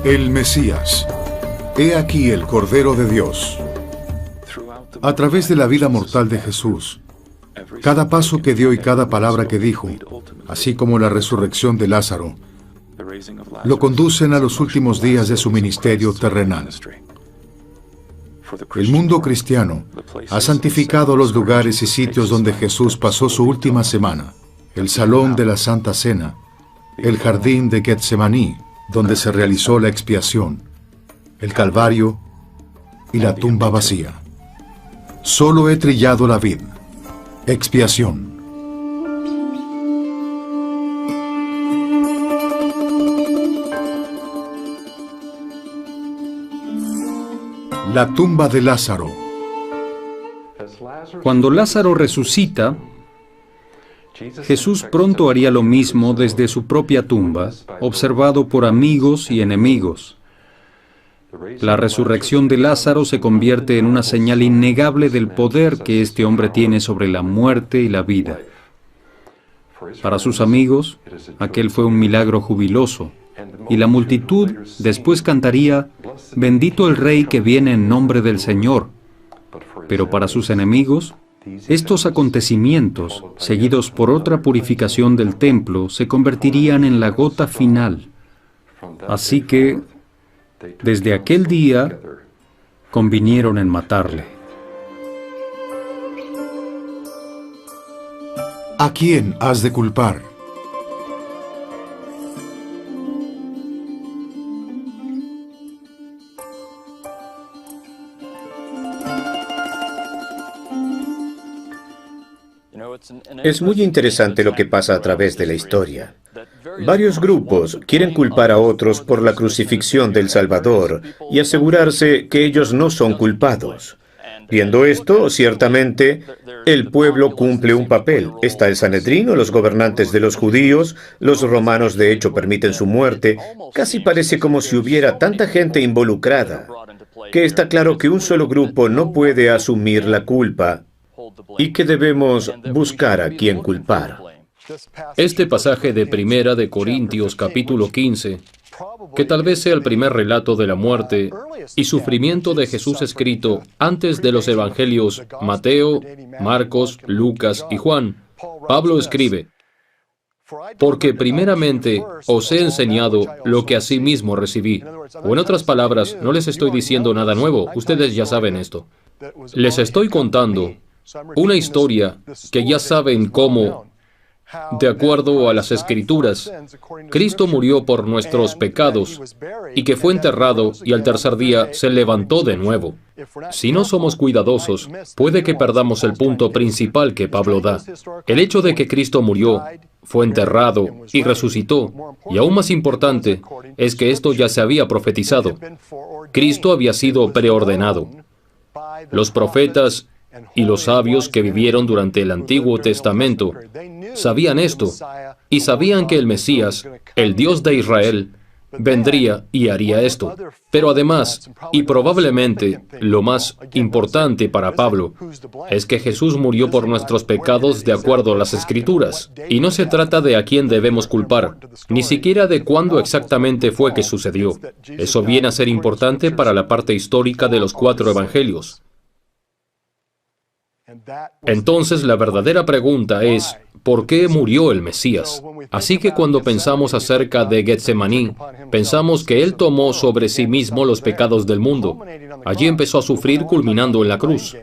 El Mesías. He aquí el Cordero de Dios. A través de la vida mortal de Jesús, cada paso que dio y cada palabra que dijo, así como la resurrección de Lázaro, lo conducen a los últimos días de su ministerio terrenal. El mundo cristiano ha santificado los lugares y sitios donde Jesús pasó su última semana: el salón de la Santa Cena, el jardín de Getsemaní, donde se realizó la expiación, el Calvario y la tumba vacía. Solo he trillado la vid. Expiación. La tumba de Lázaro. Cuando Lázaro resucita, Jesús pronto haría lo mismo desde su propia tumba, observado por amigos y enemigos. La resurrección de Lázaro se convierte en una señal innegable del poder que este hombre tiene sobre la muerte y la vida. Para sus amigos, aquel fue un milagro jubiloso, y la multitud después cantaría: «Bendito el Rey que viene en nombre del Señor». Pero para sus enemigos, estos acontecimientos, seguidos por otra purificación del templo, se convertirían en la gota final. Así que, desde aquel día, convinieron en matarle. ¿A quién has de culpar? Es muy interesante lo que pasa a través de la historia. Varios grupos quieren culpar a otros por la crucifixión del Salvador y asegurarse que ellos no son culpados. Viendo esto, ciertamente, el pueblo cumple un papel. Está el Sanedrín o los gobernantes de los judíos, los romanos de hecho permiten su muerte. Casi parece como si hubiera tanta gente involucrada, que está claro que un solo grupo no puede asumir la culpa y que debemos buscar a quién culpar. Este pasaje de Primera de Corintios capítulo 15, que tal vez sea el primer relato de la muerte y sufrimiento de Jesús escrito antes de los evangelios Mateo, Marcos, Lucas y Juan, Pablo escribe: «Porque primeramente os he enseñado lo que asimismo recibí». O en otras palabras, no les estoy diciendo nada nuevo, ustedes ya saben esto. Les estoy contando una historia que ya saben cómo, de acuerdo a las Escrituras, Cristo murió por nuestros pecados y que fue enterrado y al tercer día se levantó de nuevo. Si no somos cuidadosos, puede que perdamos el punto principal que Pablo da. El hecho de que Cristo murió, fue enterrado y resucitó, y aún más importante, es que esto ya se había profetizado. Cristo había sido preordenado. Los profetas y los sabios que vivieron durante el Antiguo Testamento sabían esto, y sabían que el Mesías, el Dios de Israel, vendría y haría esto. Pero además, y probablemente lo más importante para Pablo, es que Jesús murió por nuestros pecados de acuerdo a las Escrituras. Y no se trata de a quién debemos culpar, ni siquiera de cuándo exactamente fue que sucedió. Eso viene a ser importante para la parte histórica de los 4 evangelios. Entonces, la verdadera pregunta es: ¿por qué murió el Mesías? Así que cuando pensamos acerca de Getsemaní, pensamos que Él tomó sobre sí mismo los pecados del mundo. Allí empezó a sufrir, culminando en la cruz.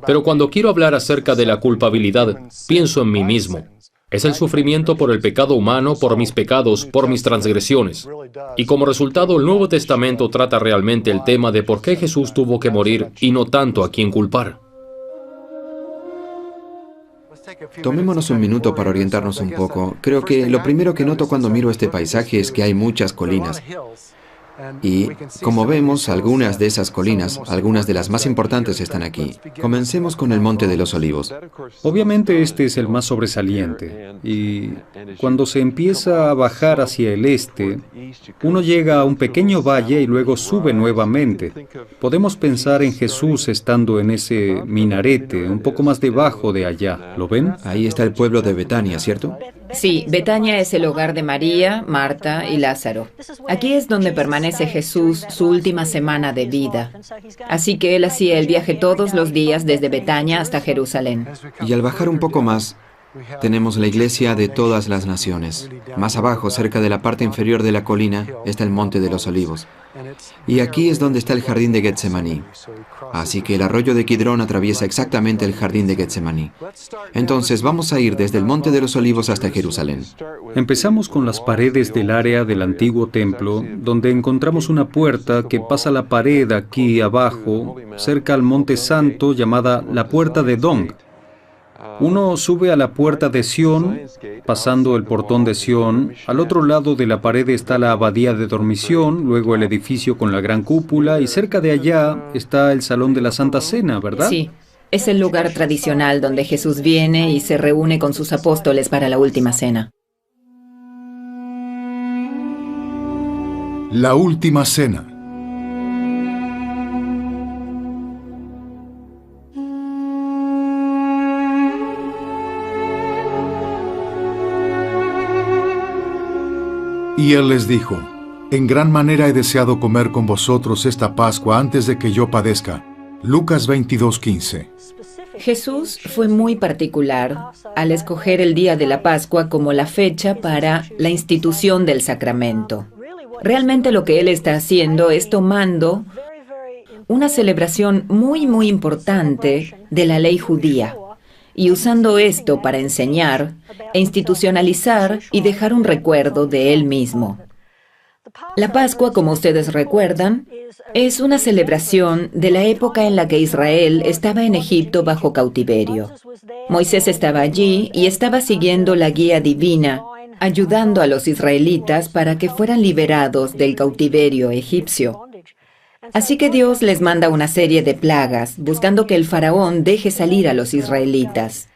Pero cuando quiero hablar acerca de la culpabilidad, pienso en mí mismo. Es el sufrimiento por el pecado humano, por mis pecados, por mis transgresiones. Y como resultado, el Nuevo Testamento trata realmente el tema de por qué Jesús tuvo que morir y no tanto a quién culpar. Tomémonos un minuto para orientarnos un poco. Creo que lo primero que noto cuando miro este paisaje es que hay muchas colinas. Y, como vemos, algunas de esas colinas, algunas de las más importantes están aquí. Comencemos con el Monte de los Olivos. Obviamente este es el más sobresaliente, y cuando se empieza a bajar hacia el este, uno llega a un pequeño valle y luego sube nuevamente. Podemos pensar en Jesús estando en ese minarete, un poco más debajo de allá. ¿Lo ven? Ahí está el pueblo de Betania, ¿cierto? Sí, Betania es el hogar de María, Marta y Lázaro. Aquí es donde permanece Jesús su última semana de vida. Así que él hacía el viaje todos los días desde Betania hasta Jerusalén. Y al bajar un poco más, tenemos la iglesia de todas las naciones. Más abajo, cerca de la parte inferior de la colina, está el Monte de los Olivos. Y aquí es donde está el jardín de Getsemaní. Así que el arroyo de Kidrón atraviesa exactamente el jardín de Getsemaní. Entonces vamos a ir desde el Monte de los Olivos hasta Jerusalén. Empezamos con las paredes del área del antiguo templo, donde encontramos una puerta que pasa la pared aquí abajo, cerca al Monte Santo, llamada la Puerta de Dong. Uno sube a la Puerta de Sión, pasando el portón de Sión. Al otro lado de la pared está la abadía de dormición, luego el edificio con la gran cúpula, y cerca de allá está el Salón de la Santa Cena, ¿verdad? Sí, es el lugar tradicional donde Jesús viene y se reúne con sus apóstoles para la última cena. La última cena. Y él les dijo: en gran manera he deseado comer con vosotros esta Pascua antes de que yo padezca. Lucas 22:15. Jesús fue muy particular al escoger el día de la Pascua como la fecha para la institución del sacramento. Realmente lo que él está haciendo es tomando una celebración muy importante de la ley judía y usando esto para enseñar e institucionalizar y dejar un recuerdo de él mismo. La Pascua, como ustedes recuerdan, es una celebración de la época en la que Israel estaba en Egipto bajo cautiverio. Moisés estaba allí y estaba siguiendo la guía divina, ayudando a los israelitas para que fueran liberados del cautiverio egipcio. Así que Dios les manda una serie de plagas, buscando que el faraón deje salir a los israelitas.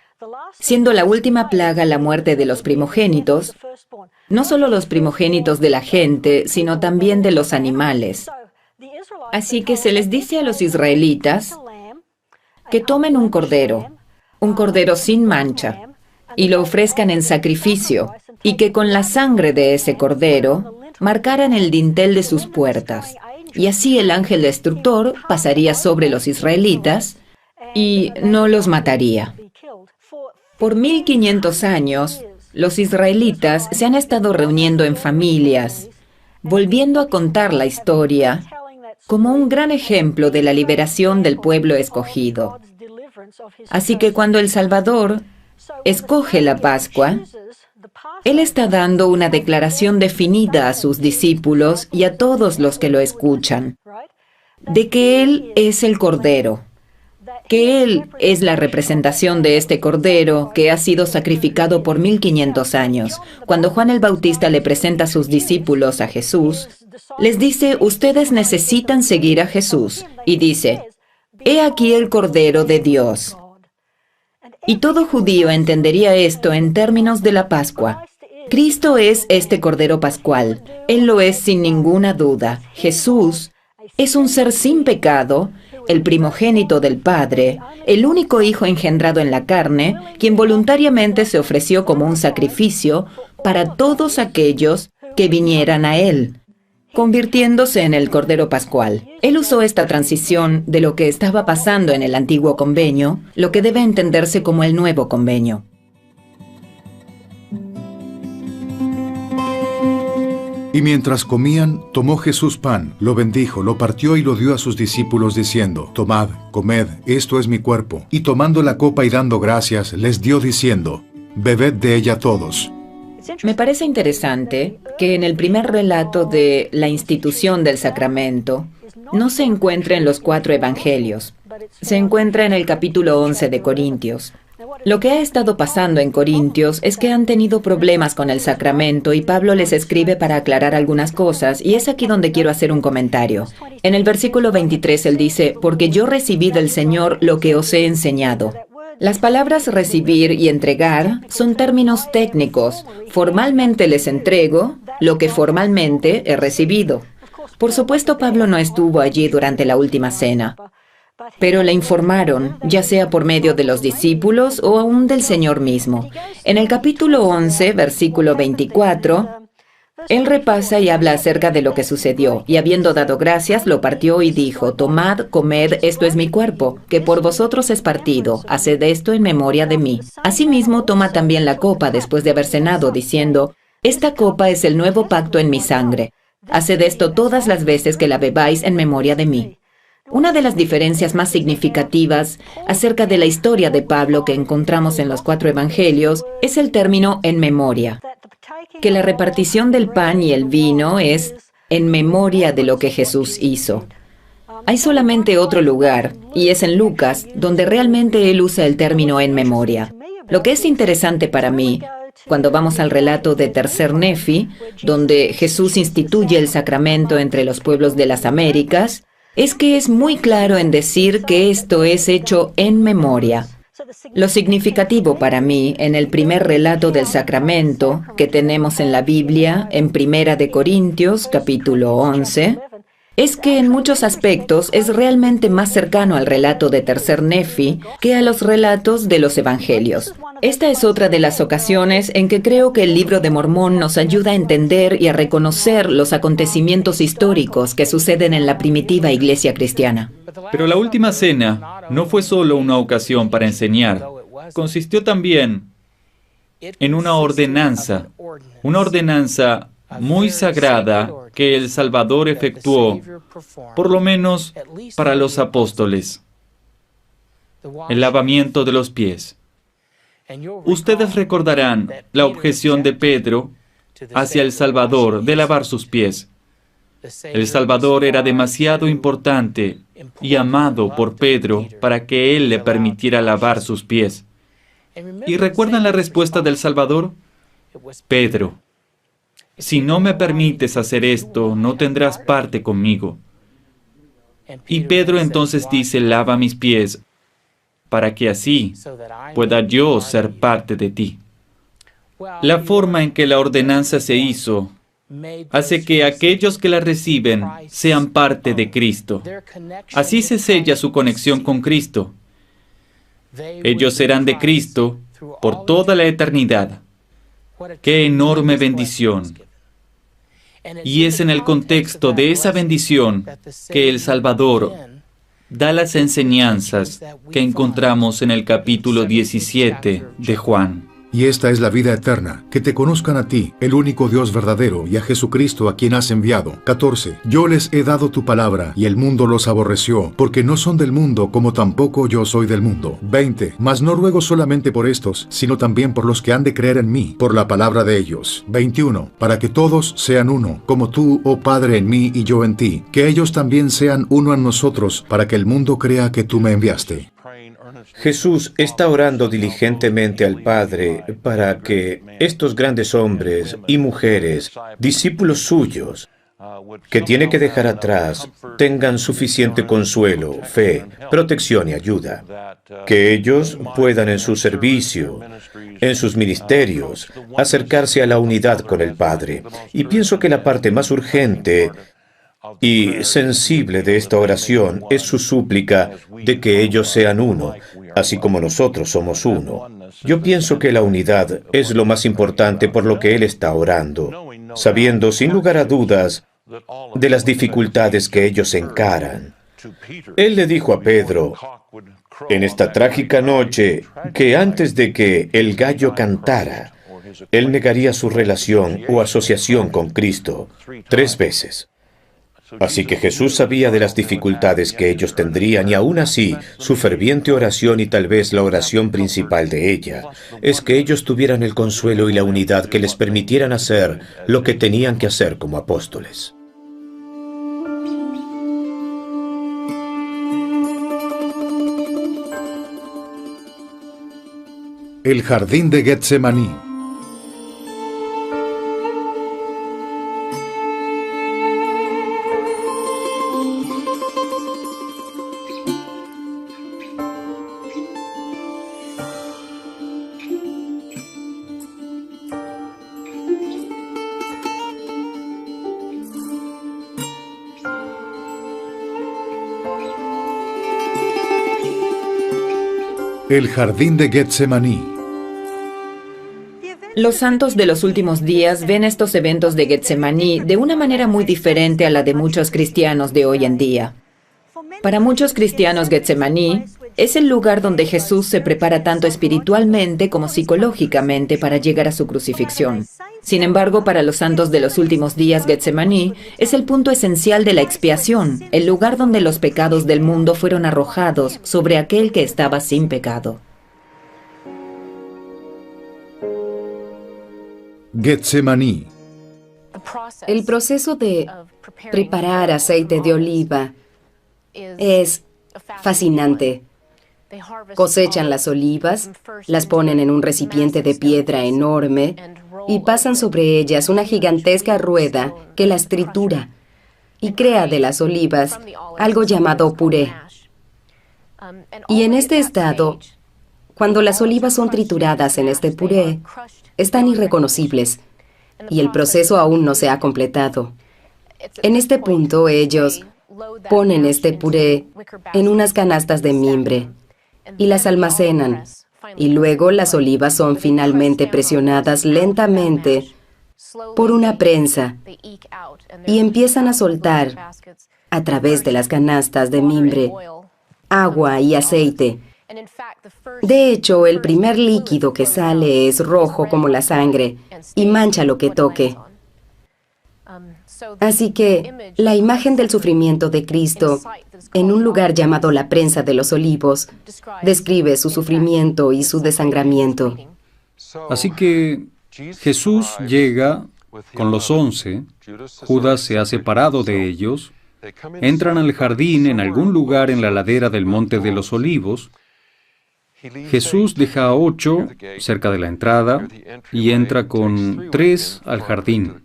Siendo la última plaga la muerte de los primogénitos, no solo los primogénitos de la gente, sino también de los animales. Así que se les dice a los israelitas que tomen un cordero sin mancha, y lo ofrezcan en sacrificio, y que con la sangre de ese cordero marcaran el dintel de sus puertas. Y así el ángel destructor pasaría sobre los israelitas y no los mataría. Por 1500 años, los israelitas se han estado reuniendo en familias, volviendo a contar la historia como un gran ejemplo de la liberación del pueblo escogido. Así que cuando el Salvador escoge la Pascua, Él está dando una declaración definida a sus discípulos y a todos los que lo escuchan, de que Él es el Cordero, que Él es la representación de este Cordero que ha sido sacrificado por 1500 años. Cuando Juan el Bautista le presenta a sus discípulos a Jesús, les dice: ustedes necesitan seguir a Jesús. Y dice: he aquí el Cordero de Dios. Y todo judío entendería esto en términos de la Pascua. Cristo es este Cordero Pascual. Él lo es sin ninguna duda. Jesús es un ser sin pecado, el primogénito del Padre, el único Hijo engendrado en la carne, quien voluntariamente se ofreció como un sacrificio para todos aquellos que vinieran a Él, convirtiéndose en el Cordero Pascual. Él usó esta transición de lo que estaba pasando en el antiguo convenio, lo que debe entenderse como el nuevo convenio. Y mientras comían, tomó Jesús pan, lo bendijo, lo partió y lo dio a sus discípulos diciendo: tomad, comed, esto es mi cuerpo. Y tomando la copa y dando gracias, les dio diciendo: bebed de ella todos. Me parece interesante que en el primer relato de la institución del sacramento no se encuentra en los 4 evangelios. Se encuentra en el capítulo 11 de Corintios. Lo que ha estado pasando en Corintios es que han tenido problemas con el sacramento y Pablo les escribe para aclarar algunas cosas, y es aquí donde quiero hacer un comentario. En el versículo 23 él dice: porque yo recibí del Señor lo que os he enseñado. Las palabras recibir y entregar son términos técnicos. Formalmente les entrego lo que formalmente he recibido. Por supuesto, Pablo no estuvo allí durante la última cena. pero le informaron, ya sea por medio de los discípulos o aún del Señor mismo. En el capítulo 11, versículo 24, él repasa y habla acerca de lo que sucedió, y habiendo dado gracias, lo partió y dijo, tomad, comed, esto es mi cuerpo, que por vosotros es partido, haced esto en memoria de mí. Asimismo, toma también la copa después de haber cenado, diciendo, esta copa es el nuevo pacto en mi sangre. Haced esto todas las veces que la bebáis en memoria de mí. Una de las diferencias más significativas acerca de la historia de Pablo que encontramos en los 4 evangelios es el término en memoria, que la repartición del pan y el vino es en memoria de lo que Jesús hizo. Hay solamente otro lugar, y es en Lucas, donde realmente él usa el término en memoria. Lo que es interesante para mí, cuando vamos al relato de Tercer Nefi, donde Jesús instituye el sacramento entre los pueblos de las Américas, es que es muy claro en decir que esto es hecho en memoria. Lo significativo para mí en el primer relato del sacramento que tenemos en la Biblia, en Primera de Corintios, capítulo 11, es que en muchos aspectos es realmente más cercano al relato de Tercer Nefi que a los relatos de los evangelios. Esta es otra de las ocasiones en que creo que el Libro de Mormón nos ayuda a entender y a reconocer los acontecimientos históricos que suceden en la primitiva iglesia cristiana. Pero la última cena no fue solo una ocasión para enseñar, consistió también en una ordenanza muy sagrada que el Salvador efectuó, por lo menos para los apóstoles, el lavamiento de los pies. Ustedes recordarán la objeción de Pedro hacia el Salvador de lavar sus pies. El Salvador era demasiado importante y amado por Pedro para que él le permitiera lavar sus pies. ¿Y recuerdan la respuesta del Salvador? Pedro, si no me permites hacer esto, no tendrás parte conmigo. Y Pedro entonces dice, lava mis pies, para que así pueda yo ser parte de ti. La forma en que la ordenanza se hizo hace que aquellos que la reciben sean parte de Cristo. Así se sella su conexión con Cristo. Ellos serán de Cristo por toda la eternidad. ¡Qué enorme bendición! Y es en el contexto de esa bendición que el Salvador da las enseñanzas que encontramos en el capítulo 17 de Juan. Y esta es la vida eterna, que te conozcan a ti, el único Dios verdadero, y a Jesucristo a quien has enviado. 14. Yo les he dado tu palabra, y el mundo los aborreció, porque no son del mundo, como tampoco yo soy del mundo. 20. Mas no ruego solamente por estos, sino también por los que han de creer en mí, por la palabra de ellos. 21. Para que todos sean uno, como tú, oh Padre, en mí y yo en ti, que ellos también sean uno en nosotros, para que el mundo crea que tú me enviaste. Jesús está orando diligentemente al Padre para que estos grandes hombres y mujeres, discípulos suyos, que tiene que dejar atrás, tengan suficiente consuelo, fe, protección y ayuda. Que ellos puedan en su servicio, en sus ministerios, acercarse a la unidad con el Padre. Y pienso que la parte más urgente y sensible de esta oración es su súplica de que ellos sean uno, así como nosotros somos uno. Yo pienso que la unidad es lo más importante por lo que él está orando, sabiendo sin lugar a dudas de las dificultades que ellos encaran. Él le dijo a Pedro, en esta trágica noche, que antes de que el gallo cantara, él negaría su relación o asociación con Cristo 3 veces. Así que Jesús sabía de las dificultades que ellos tendrían y aún así, su ferviente oración y tal vez la oración principal de ella, es que ellos tuvieran el consuelo y la unidad que les permitieran hacer lo que tenían que hacer como apóstoles. El jardín de Getsemaní. El jardín de Getsemaní. Los santos de los últimos días ven estos eventos de Getsemaní de una manera muy diferente a la de muchos cristianos de hoy en día. Para muchos cristianos, Getsemaní es el lugar donde Jesús se prepara tanto espiritualmente como psicológicamente para llegar a su crucifixión. Sin embargo, para los santos de los últimos días, Getsemaní es el punto esencial de la expiación, el lugar donde los pecados del mundo fueron arrojados sobre aquel que estaba sin pecado. Getsemaní. El proceso de preparar aceite de oliva es fascinante. Cosechan las olivas, las ponen en un recipiente de piedra enorme y pasan sobre ellas una gigantesca rueda que las tritura y crea de las olivas algo llamado puré. Y en este estado, cuando las olivas son trituradas en este puré, están irreconocibles y el proceso aún no se ha completado. En este punto, ellos ponen este puré en unas canastas de mimbre y las almacenan, y luego las olivas son finalmente presionadas lentamente por una prensa y empiezan a soltar, a través de las canastas de mimbre, agua y aceite. De hecho, el primer líquido que sale es rojo como la sangre y mancha lo que toque. Así que la imagen del sufrimiento de Cristo en un lugar llamado la prensa de los olivos describe su sufrimiento y su desangramiento. Así que Jesús llega con los 11, Judas se ha separado de ellos, entran al jardín en algún lugar en la ladera del Monte de los Olivos. Jesús deja a 8 cerca de la entrada y entra con 3 al jardín.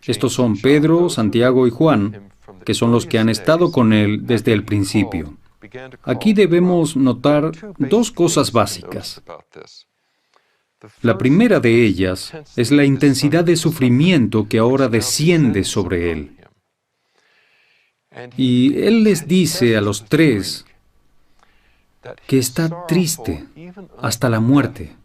Estos son Pedro, Santiago y Juan, que son los que han estado con él desde el principio. Aquí debemos notar 2 cosas básicas. La primera de ellas es la intensidad de sufrimiento que ahora desciende sobre él. Y él les dice a los 3 que está triste hasta la muerte,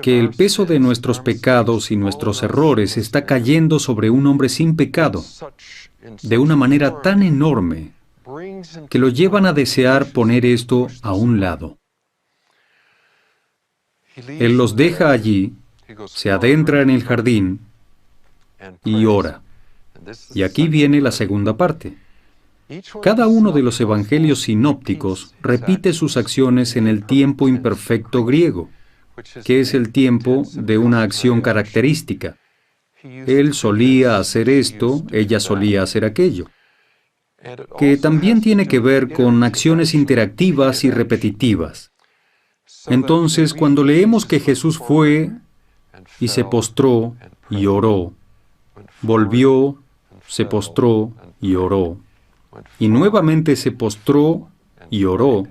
que el peso de nuestros pecados y nuestros errores está cayendo sobre un hombre sin pecado de una manera tan enorme que lo llevan a desear poner esto a un lado. Él los deja allí, se adentra en el jardín y ora. Y aquí viene la segunda parte. Cada uno de los evangelios sinópticos repite sus acciones en el tiempo imperfecto griego, que es el tiempo de una acción característica. Él solía hacer esto, ella solía hacer aquello, que también tiene que ver con acciones interactivas y repetitivas. Entonces, cuando leemos que Jesús fue y se postró y oró, volvió, se postró y oró, y nuevamente se postró y oró,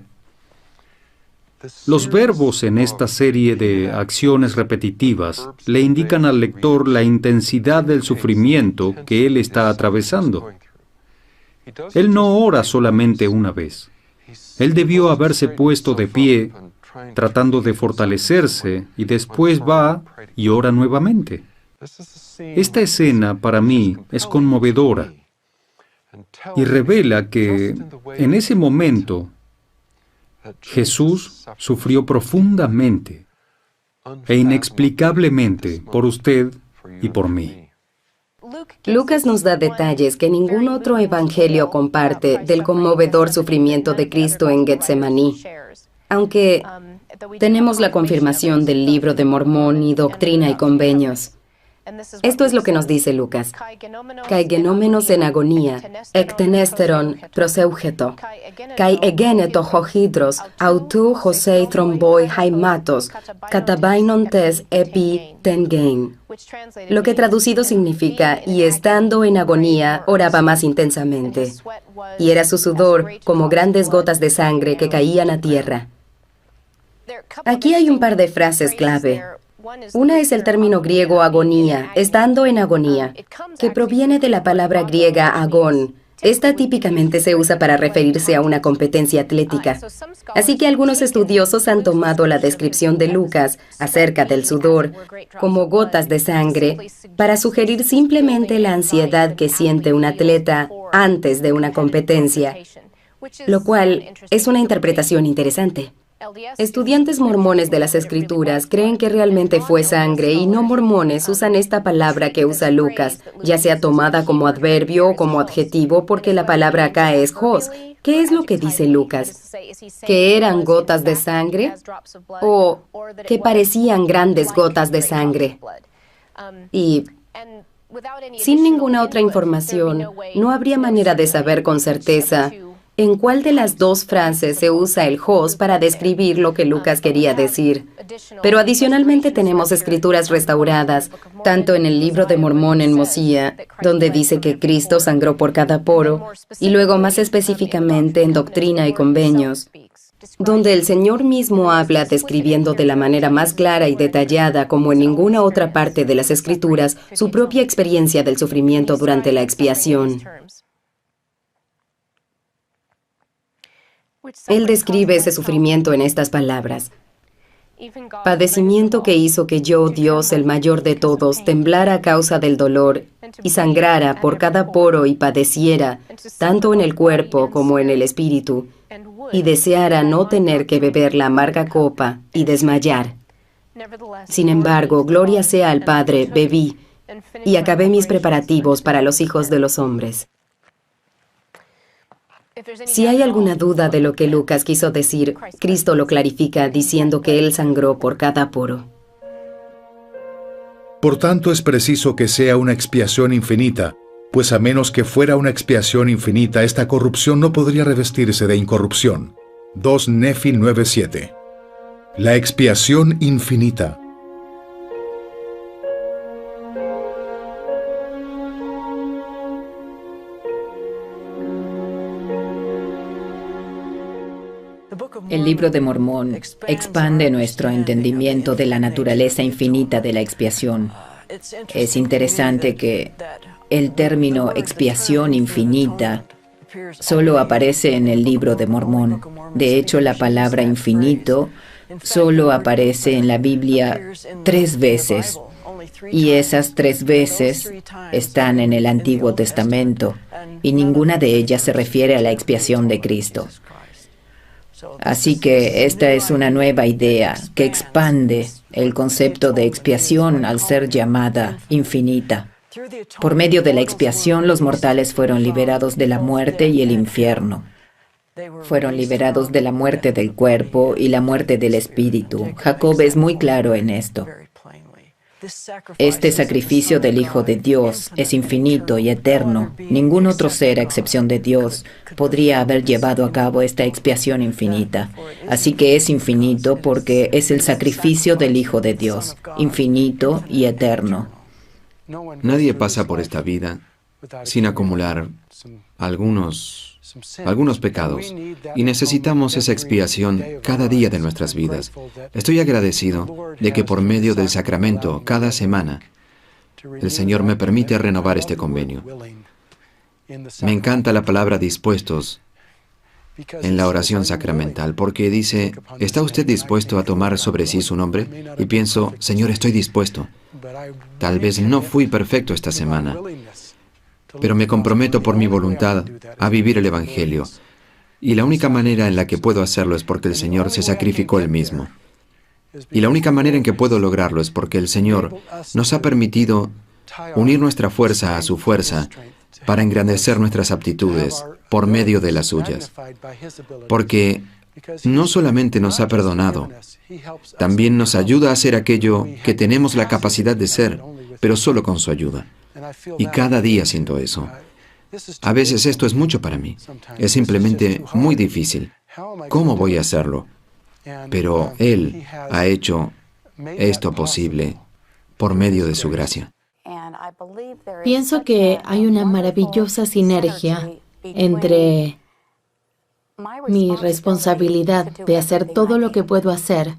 los verbos en esta serie de acciones repetitivas le indican al lector la intensidad del sufrimiento que él está atravesando. Él no ora solamente una vez. Él debió haberse puesto de pie, tratando de fortalecerse, y después va y ora nuevamente. Esta escena, para mí, es conmovedora y revela que, en ese momento, Jesús sufrió profundamente e inexplicablemente por usted y por mí. Lucas nos da detalles que ningún otro evangelio comparte del conmovedor sufrimiento de Cristo en Getsemaní. Aunque tenemos la confirmación del Libro de Mormón y Doctrina y Convenios. Esto es lo que nos dice Lucas. Kai genómenos en agonía, ectenesteron proseugeto, kai egeneto hojidros, autu josei tromboi haimatos, katabainon tes epi tengein. Lo que traducido significa, y estando en agonía, oraba más intensamente. Y era su sudor como grandes gotas de sangre que caían a tierra. Aquí hay un par de frases clave. Una es el término griego agonía, estando en agonía, que proviene de la palabra griega agón, Esta típicamente se usa para referirse a una competencia atlética. Así que algunos estudiosos han tomado la descripción de Lucas acerca del sudor como gotas de sangre para sugerir simplemente la ansiedad que siente un atleta antes de una competencia, lo cual es una interpretación interesante. Estudiantes mormones de las Escrituras creen que realmente fue sangre y no mormones usan esta palabra que usa Lucas, ya sea tomada como adverbio o como adjetivo, porque la palabra acá es hos. ¿Qué es lo que dice Lucas? ¿Que eran gotas de sangre? ¿O que parecían grandes gotas de sangre? Y sin ninguna otra información, no habría manera de saber con certeza en cuál de las dos frases se usa el hos para describir lo que Lucas quería decir. Pero adicionalmente tenemos escrituras restauradas, tanto en el libro de Mormón en Mosiah, donde dice que Cristo sangró por cada poro, y luego más específicamente en Doctrina y Convenios, donde el Señor mismo habla describiendo de la manera más clara y detallada como en ninguna otra parte de las Escrituras su propia experiencia del sufrimiento durante la expiación. Él describe ese sufrimiento en estas palabras: padecimiento que hizo que yo, Dios, el mayor de todos, temblara a causa del dolor y sangrara por cada poro y padeciera, tanto en el cuerpo como en el espíritu, y deseara no tener que beber la amarga copa y desmayar. Sin embargo, gloria sea al Padre, bebí, y acabé mis preparativos para los hijos de los hombres. Si hay alguna duda de lo que Lucas quiso decir, Cristo lo clarifica diciendo que Él sangró por cada poro. Por tanto, es preciso que sea una expiación infinita, pues a menos que fuera una expiación infinita, esta corrupción no podría revestirse de incorrupción. 2 Nefi 9:7. La expiación infinita. El libro de Mormón expande nuestro entendimiento de la naturaleza infinita de la expiación. Es interesante que el término expiación infinita solo aparece en el libro de Mormón. De hecho, la palabra infinito solo aparece en la Biblia 3 veces. Y esas 3 veces están en el Antiguo Testamento, y ninguna de ellas se refiere a la expiación de Cristo. Así que esta es una nueva idea que expande el concepto de expiación al ser llamada infinita. Por medio de la expiación, los mortales fueron liberados de la muerte y el infierno. Fueron liberados de la muerte del cuerpo y la muerte del espíritu. Jacob es muy claro en esto. Este sacrificio del Hijo de Dios es infinito y eterno. Ningún otro ser, a excepción de Dios, podría haber llevado a cabo esta expiación infinita. Así que es infinito porque es el sacrificio del Hijo de Dios, infinito y eterno. Nadie pasa por esta vida sin acumular algunos pecados, y necesitamos esa expiación cada día de nuestras vidas. Estoy agradecido de que por medio del sacramento, cada semana, el Señor me permite renovar este convenio. Me encanta la palabra dispuestos en la oración sacramental, porque dice, ¿está usted dispuesto a tomar sobre sí su nombre? Y pienso, Señor, estoy dispuesto. Tal vez no fui perfecto esta semana, pero me comprometo por mi voluntad a vivir el Evangelio. Y la única manera en la que puedo hacerlo es porque el Señor se sacrificó Él mismo. Y la única manera en que puedo lograrlo es porque el Señor nos ha permitido unir nuestra fuerza a su fuerza para engrandecer nuestras aptitudes por medio de las suyas. Porque no solamente nos ha perdonado, también nos ayuda a hacer aquello que tenemos la capacidad de ser, pero solo con su ayuda. Y cada día siento eso. A veces esto es mucho para mí. Es simplemente muy difícil. ¿Cómo voy a hacerlo? Pero Él ha hecho esto posible por medio de su gracia. Pienso que hay una maravillosa sinergia entre mi responsabilidad de hacer todo lo que puedo hacer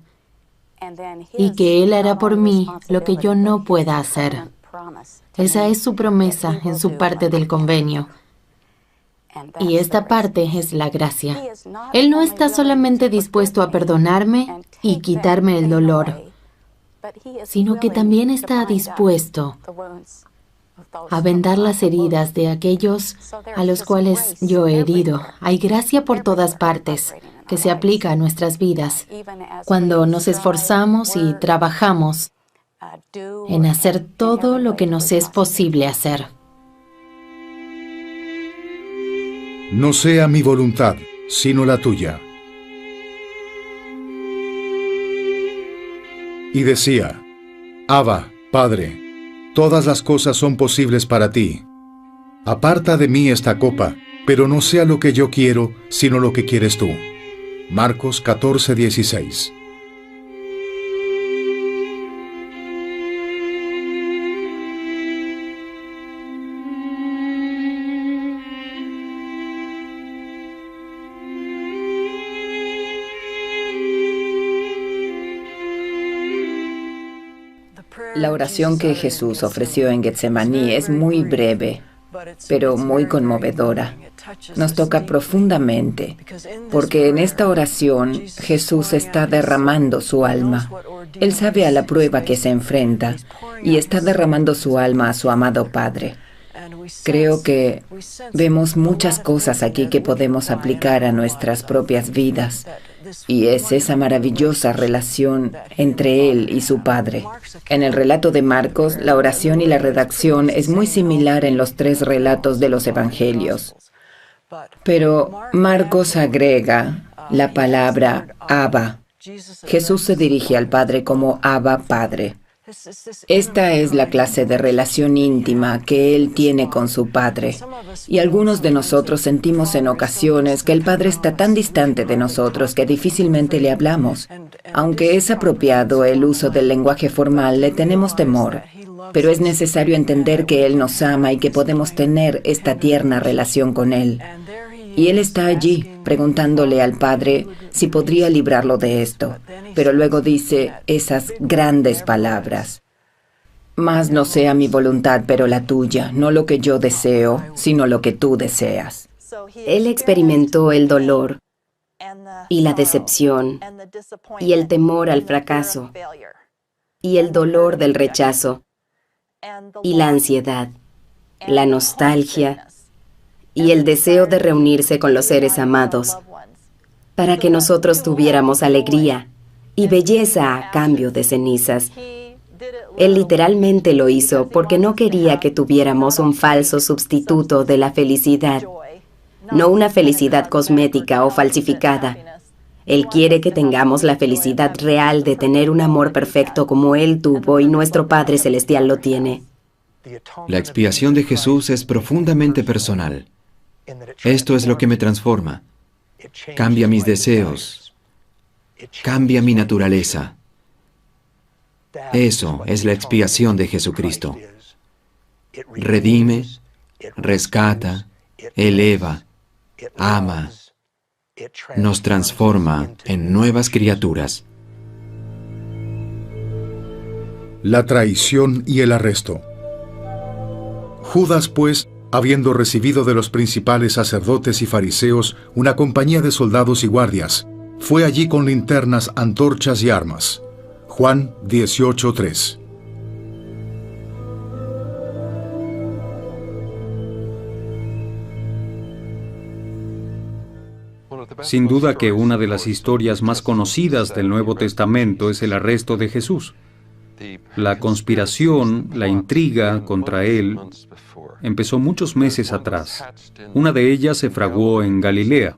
y que Él hará por mí lo que yo no pueda hacer. Esa es su promesa en su parte del convenio. Y esta parte es la gracia. Él no está solamente dispuesto a perdonarme y quitarme el dolor, sino que también está dispuesto a vendar las heridas de aquellos a los cuales yo he herido. Hay gracia por todas partes que se aplica a nuestras vidas cuando nos esforzamos y trabajamos en hacer todo lo que nos es posible hacer. No sea mi voluntad, sino la tuya. Y decía, Abba, Padre, todas las cosas son posibles para ti. Aparta de mí esta copa, pero no sea lo que yo quiero, sino lo que quieres tú. Marcos 14:16. La oración que Jesús ofreció en Getsemaní es muy breve, pero muy conmovedora. Nos toca profundamente, porque en esta oración Jesús está derramando su alma. Él sabe a la prueba que se enfrenta y está derramando su alma a su amado Padre. Creo que vemos muchas cosas aquí que podemos aplicar a nuestras propias vidas, y es esa maravillosa relación entre Él y su Padre. En el relato de Marcos, la oración y la redacción es muy similar en los 3 relatos de los Evangelios. Pero Marcos agrega la palabra Abba. Jesús se dirige al Padre como Abba Padre. Esta es la clase de relación íntima que Él tiene con su Padre. Y algunos de nosotros sentimos en ocasiones que el Padre está tan distante de nosotros que difícilmente le hablamos. Aunque es apropiado el uso del lenguaje formal, le tenemos temor. Pero es necesario entender que Él nos ama y que podemos tener esta tierna relación con Él. Y Él está allí, preguntándole al Padre si podría librarlo de esto. Pero luego dice esas grandes palabras. Mas no sea mi voluntad, pero la tuya, no lo que yo deseo, sino lo que tú deseas. Él experimentó el dolor y la decepción y el temor al fracaso y el dolor del rechazo y la ansiedad, la nostalgia y el deseo de reunirse con los seres amados, para que nosotros tuviéramos alegría y belleza a cambio de cenizas. Él literalmente lo hizo porque no quería que tuviéramos un falso sustituto de la felicidad, no una felicidad cosmética o falsificada. Él quiere que tengamos la felicidad real de tener un amor perfecto como Él tuvo y nuestro Padre Celestial lo tiene. La expiación de Jesús es profundamente personal. Esto es lo que me transforma. Cambia mis deseos. Cambia mi naturaleza. Eso es la expiación de Jesucristo. Redime, rescata, eleva, ama, nos transforma en nuevas criaturas. La traición y el arresto. Judas, pues, habiendo recibido de los principales sacerdotes y fariseos una compañía de soldados y guardias, fue allí con linternas, antorchas y armas. Juan 18:3. Sin duda que una de las historias más conocidas del Nuevo Testamento es el arresto de Jesús. La conspiración, la intriga contra él, empezó muchos meses atrás. Una de ellas se fraguó en Galilea.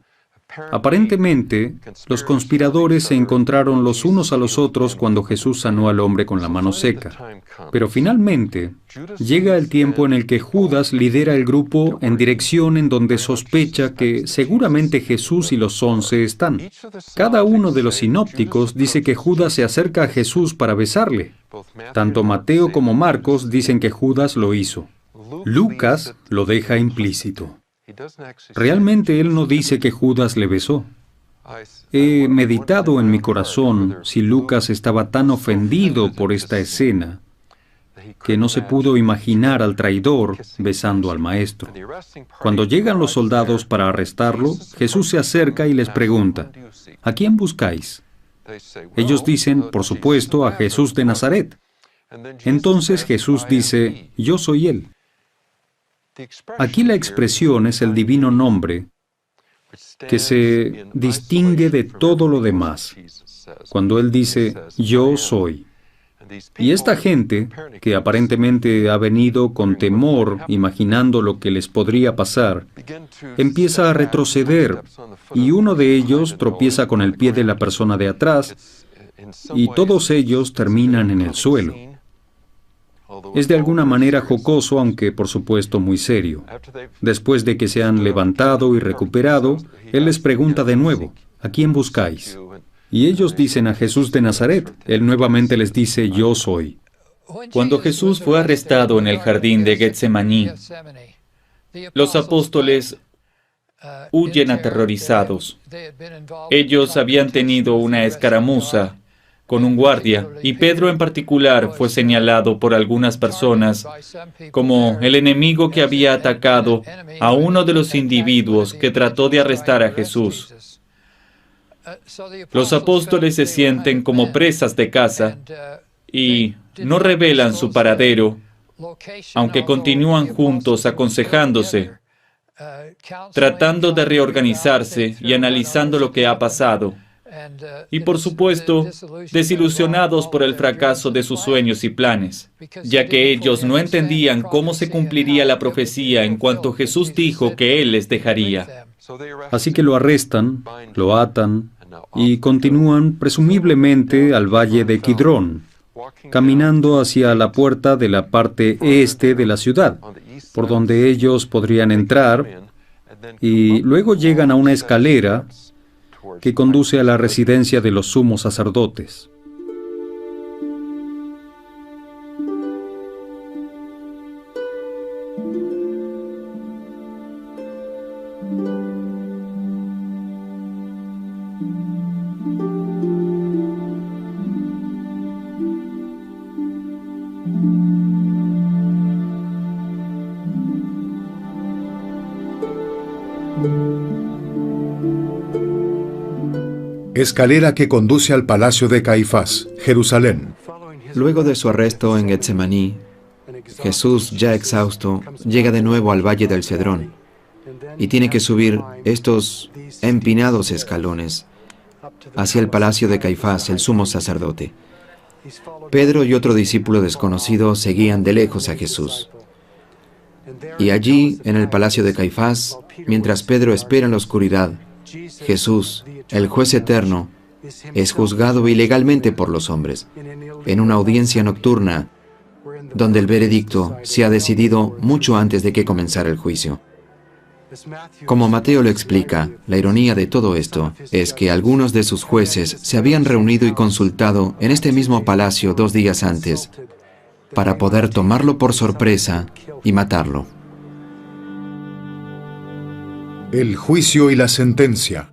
Aparentemente, los conspiradores se encontraron los unos a los otros cuando Jesús sanó al hombre con la mano seca. Pero finalmente, llega el tiempo en el que Judas lidera el grupo en dirección en donde sospecha que seguramente Jesús y los 11 están. Cada uno de los sinópticos dice que Judas se acerca a Jesús para besarle. Tanto Mateo como Marcos dicen que Judas lo hizo. Lucas lo deja implícito. Realmente él no dice que Judas le besó. He meditado en mi corazón si Lucas estaba tan ofendido por esta escena que no se pudo imaginar al traidor besando al maestro. Cuando llegan los soldados para arrestarlo, Jesús se acerca y les pregunta, ¿a quién buscáis? Ellos dicen, por supuesto, a Jesús de Nazaret. Entonces Jesús dice, yo soy él. Aquí la expresión es el divino nombre que se distingue de todo lo demás. Cuando él dice, yo soy. Y esta gente, que aparentemente ha venido con temor, imaginando lo que les podría pasar, empieza a retroceder, y uno de ellos tropieza con el pie de la persona de atrás, y todos ellos terminan en el suelo. Es de alguna manera jocoso, aunque por supuesto muy serio. Después de que se han levantado y recuperado, él les pregunta de nuevo, ¿a quién buscáis? Y ellos dicen a Jesús de Nazaret. Él nuevamente les dice, yo soy. Cuando Jesús fue arrestado en el jardín de Getsemaní, los apóstoles huyen aterrorizados. Ellos habían tenido una escaramuza con un guardia, y Pedro en particular fue señalado por algunas personas como el enemigo que había atacado a uno de los individuos que trató de arrestar a Jesús. Los apóstoles se sienten como presas de caza y no revelan su paradero, aunque continúan juntos aconsejándose, tratando de reorganizarse y analizando lo que ha pasado. Y por supuesto, desilusionados por el fracaso de sus sueños y planes, ya que ellos no entendían cómo se cumpliría la profecía en cuanto Jesús dijo que Él les dejaría. Así que lo arrestan, lo atan y continúan presumiblemente al valle de Kidrón, caminando hacia la puerta de la parte este de la ciudad, por donde ellos podrían entrar, y luego llegan a una escalera que conduce a la residencia de los sumos sacerdotes. Escalera que conduce al palacio de Caifás, Jerusalén. Luego de su arresto en Getsemaní, Jesús, ya exhausto, llega de nuevo al valle del Cedrón y tiene que subir estos empinados escalones hacia el palacio de Caifás, el sumo sacerdote. Pedro y otro discípulo desconocido seguían de lejos a Jesús. Y allí, en el palacio de Caifás, mientras Pedro espera en la oscuridad, Jesús, el juez eterno, es juzgado ilegalmente por los hombres, en una audiencia nocturna, donde el veredicto se ha decidido mucho antes de que comenzara el juicio. Como Mateo lo explica, la ironía de todo esto es que algunos de sus jueces se habían reunido y consultado en este mismo palacio 2 días antes para poder tomarlo por sorpresa y matarlo. El juicio y la sentencia.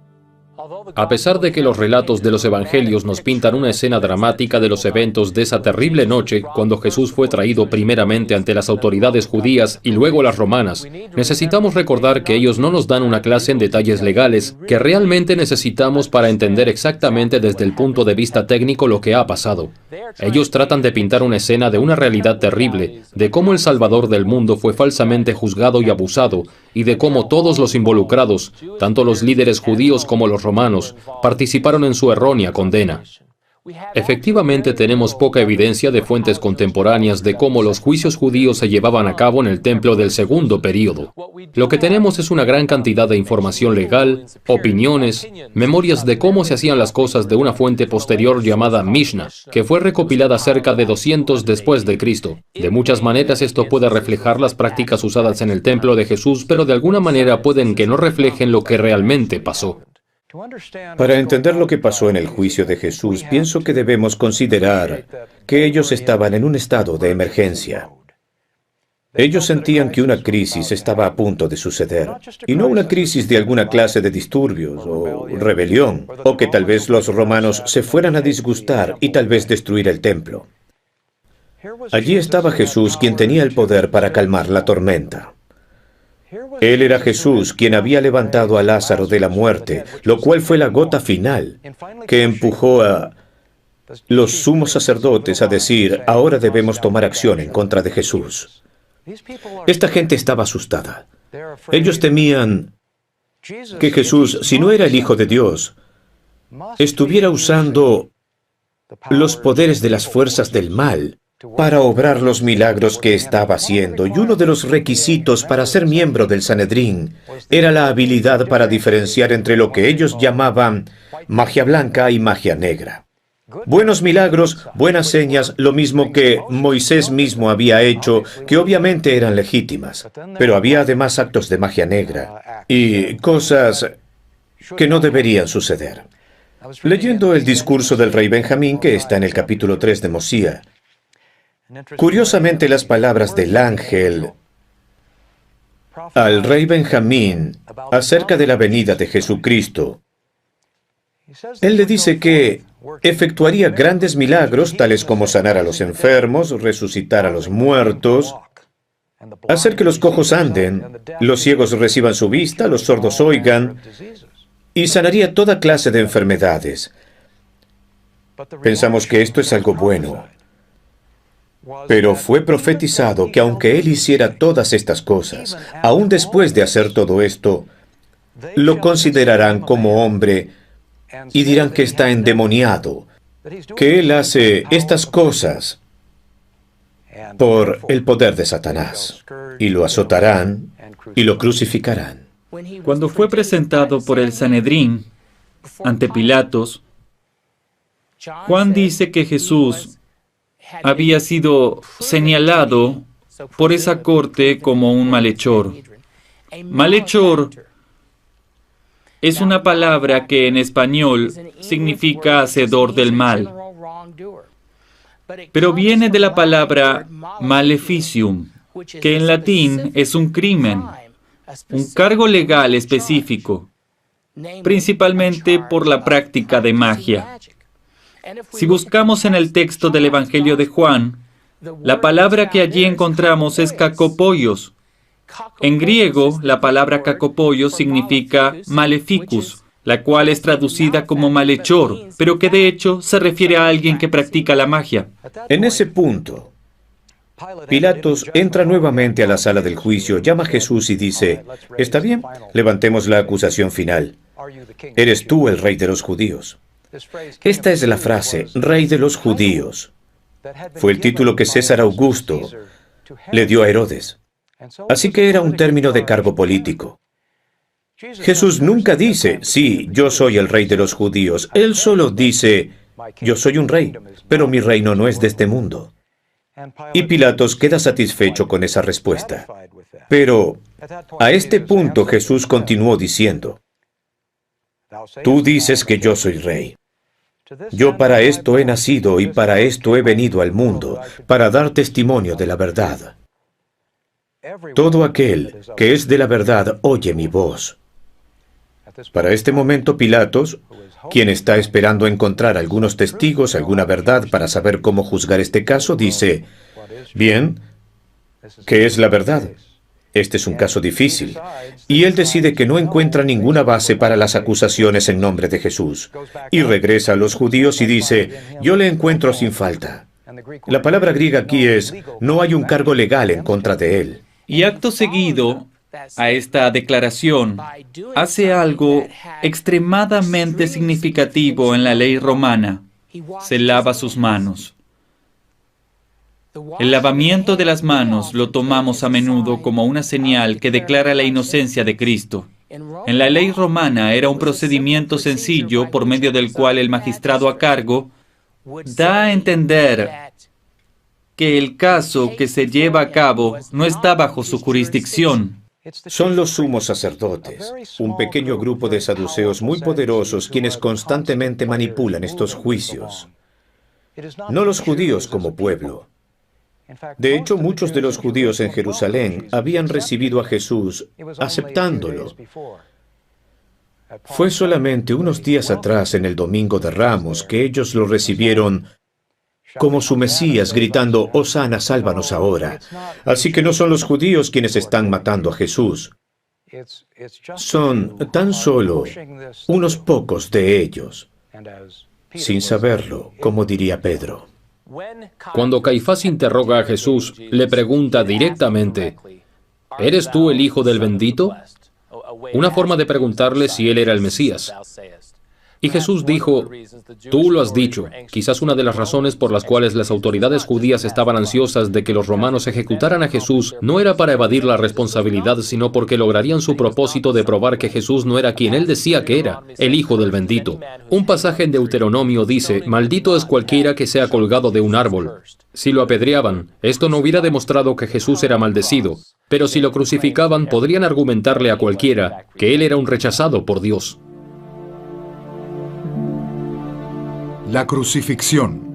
A pesar de que los relatos de los evangelios nos pintan una escena dramática de los eventos de esa terrible noche, cuando Jesús fue traído primeramente ante las autoridades judías y luego las romanas, necesitamos recordar que ellos no nos dan una clase en detalles legales que realmente necesitamos para entender exactamente desde el punto de vista técnico lo que ha pasado. Ellos tratan de pintar una escena de una realidad terrible, de cómo el Salvador del mundo fue falsamente juzgado y abusado, y de cómo todos los involucrados, tanto los líderes judíos como los romanos, participaron en su errónea condena. Efectivamente, tenemos poca evidencia de fuentes contemporáneas de cómo los juicios judíos se llevaban a cabo en el templo del segundo período. Lo que tenemos es una gran cantidad de información legal, opiniones, memorias de cómo se hacían las cosas de una fuente posterior llamada Mishnah, que fue recopilada cerca de 200 después de Cristo. De muchas maneras esto puede reflejar las prácticas usadas en el templo de Jesús, pero de alguna manera pueden que no reflejen lo que realmente pasó. Para entender lo que pasó en el juicio de Jesús, pienso que debemos considerar que ellos estaban en un estado de emergencia. Ellos sentían que una crisis estaba a punto de suceder, y no una crisis de alguna clase de disturbios o rebelión, o que tal vez los romanos se fueran a disgustar y tal vez destruir el templo. Allí estaba Jesús, quien tenía el poder para calmar la tormenta. Él era Jesús, quien había levantado a Lázaro de la muerte, lo cual fue la gota final que empujó a los sumos sacerdotes a decir: ahora debemos tomar acción en contra de Jesús. Esta gente estaba asustada. Ellos temían que Jesús, si no era el Hijo de Dios, estuviera usando los poderes de las fuerzas del mal para obrar los milagros que estaba haciendo. Y uno de los requisitos para ser miembro del Sanedrín era la habilidad para diferenciar entre lo que ellos llamaban magia blanca y magia negra. Buenos milagros, buenas señas, lo mismo que Moisés mismo había hecho, que obviamente eran legítimas. Pero había además actos de magia negra y cosas que no deberían suceder. Leyendo el discurso del rey Benjamín, que está en el capítulo 3 de Mosía, curiosamente las palabras del ángel al rey Benjamín acerca de la venida de Jesucristo, él le dice que efectuaría grandes milagros, tales como sanar a los enfermos, resucitar a los muertos, hacer que los cojos anden, los ciegos reciban su vista, los sordos oigan, y sanaría toda clase de enfermedades. Pensamos que esto es algo bueno. Pero fue profetizado que aunque él hiciera todas estas cosas, aún después de hacer todo esto, lo considerarán como hombre y dirán que está endemoniado, que él hace estas cosas por el poder de Satanás, y lo azotarán y lo crucificarán. Cuando fue presentado por el Sanedrín ante Pilatos, Juan dice que Jesús había sido señalado por esa corte como un malhechor. Malhechor es una palabra que en español significa hacedor del mal, pero viene de la palabra maleficium, que en latín es un crimen, un cargo legal específico, principalmente por la práctica de magia. Si buscamos en el texto del Evangelio de Juan, la palabra que allí encontramos es kakopoios. En griego, la palabra kakopoios significa maleficus, la cual es traducida como malhechor, pero que de hecho se refiere a alguien que practica la magia. En ese punto, Pilatos entra nuevamente a la sala del juicio, llama a Jesús y dice: «Está bien, levantemos la acusación final. ¿Eres tú el rey de los judíos?». Esta es la frase, rey de los judíos. Fue el título que César Augusto le dio a Herodes. Así que era un término de cargo político. Jesús nunca dice: «Sí, yo soy el rey de los judíos». Él solo dice: «Yo soy un rey, pero mi reino no es de este mundo». Y Pilatos queda satisfecho con esa respuesta. Pero a este punto Jesús continuó diciendo: «Tú dices que yo soy rey. Yo para esto he nacido y para esto he venido al mundo, para dar testimonio de la verdad. Todo aquel que es de la verdad oye mi voz». Para este momento Pilatos, quien está esperando encontrar algunos testigos, alguna verdad para saber cómo juzgar este caso, dice: «Bien, ¿qué es la verdad? Este es un caso difícil». Y él decide que no encuentra ninguna base para las acusaciones en nombre de Jesús. Y regresa a los judíos y dice: «Yo le encuentro sin falta». La palabra griega aquí es: no hay un cargo legal en contra de él. Y acto seguido a esta declaración, hace algo extremadamente significativo en la ley romana. Se lava sus manos. El lavamiento de las manos lo tomamos a menudo como una señal que declara la inocencia de Cristo. En la ley romana era un procedimiento sencillo por medio del cual el magistrado a cargo da a entender que el caso que se lleva a cabo no está bajo su jurisdicción. Son los sumos sacerdotes, un pequeño grupo de saduceos muy poderosos quienes constantemente manipulan estos juicios. No los judíos como pueblo. De hecho, muchos de los judíos en Jerusalén habían recibido a Jesús aceptándolo. Fue solamente unos días atrás, en el Domingo de Ramos, que ellos lo recibieron como su Mesías, gritando, «Hosana, sálvanos ahora». Así que no son los judíos quienes están matando a Jesús. Son tan solo unos pocos de ellos, sin saberlo, como diría Pedro. Cuando Caifás interroga a Jesús, le pregunta directamente, ¿eres tú el Hijo del Bendito? Una forma de preguntarle si él era el Mesías. Y Jesús dijo, tú lo has dicho. Quizás una de las razones por las cuales las autoridades judías estaban ansiosas de que los romanos ejecutaran a Jesús no era para evadir la responsabilidad, sino porque lograrían su propósito de probar que Jesús no era quien él decía que era, el Hijo del Bendito. Un pasaje en Deuteronomio dice, maldito es cualquiera que sea colgado de un árbol. Si lo apedreaban, esto no hubiera demostrado que Jesús era maldecido, pero si lo crucificaban podrían argumentarle a cualquiera que él era un rechazado por Dios. La crucifixión.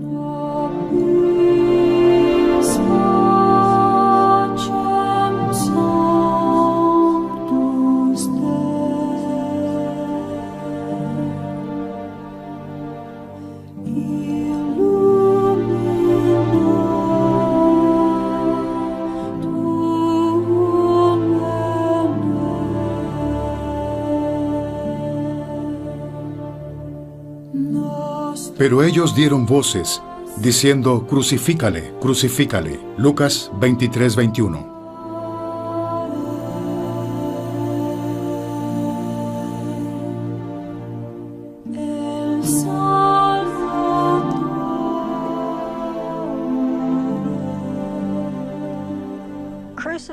Pero ellos dieron voces, diciendo, crucifícale, crucifícale. Lucas 23:21.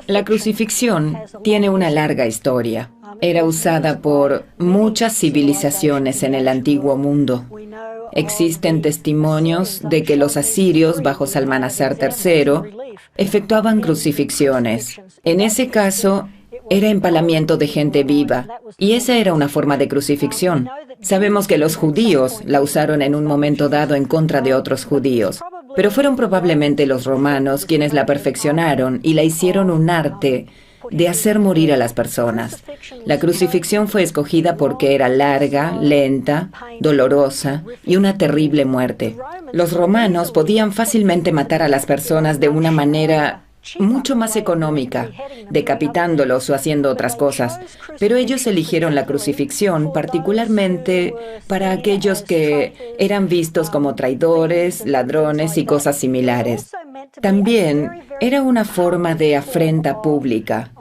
La crucifixión tiene una larga historia. Era usada por muchas civilizaciones en el antiguo mundo. Existen testimonios de que los asirios, bajo Salmanasar III, efectuaban crucifixiones. En ese caso, era empalamiento de gente viva, y esa era una forma de crucifixión. Sabemos que los judíos la usaron en un momento dado en contra de otros judíos, pero fueron probablemente los romanos quienes la perfeccionaron y la hicieron un arte de hacer morir a las personas. La crucifixión fue escogida porque era larga, lenta, dolorosa y una terrible muerte. Los romanos podían fácilmente matar a las personas de una manera mucho más económica, decapitándolos o haciendo otras cosas, pero ellos eligieron la crucifixión particularmente para aquellos que eran vistos como traidores, ladrones y cosas similares. También era una forma de afrenta pública.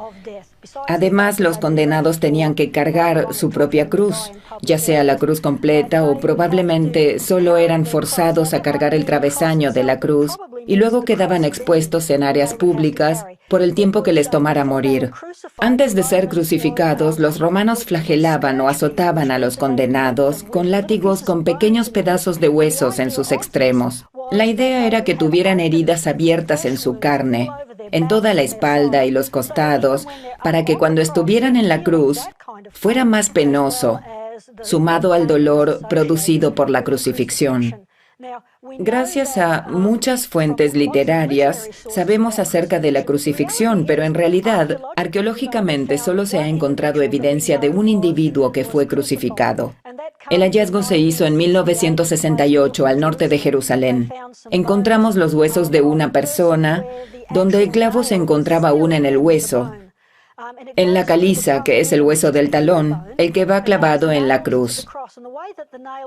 Además, los condenados tenían que cargar su propia cruz, ya sea la cruz completa o probablemente solo eran forzados a cargar el travesaño de la cruz y luego quedaban expuestos en áreas públicas por el tiempo que les tomara morir. Antes de ser crucificados, los romanos flagelaban o azotaban a los condenados con látigos con pequeños pedazos de huesos en sus extremos. La idea era que tuvieran heridas abiertas en su carne, en toda la espalda y los costados, para que cuando estuvieran en la cruz fuera más penoso, sumado al dolor producido por la crucifixión. Gracias a muchas fuentes literarias, sabemos acerca de la crucifixión, pero en realidad, arqueológicamente solo se ha encontrado evidencia de un individuo que fue crucificado. El hallazgo se hizo en 1968 al norte de Jerusalén. Encontramos los huesos de una persona, donde el clavo se encontraba aún en el hueso, en la caliza, que es el hueso del talón, el que va clavado en la cruz.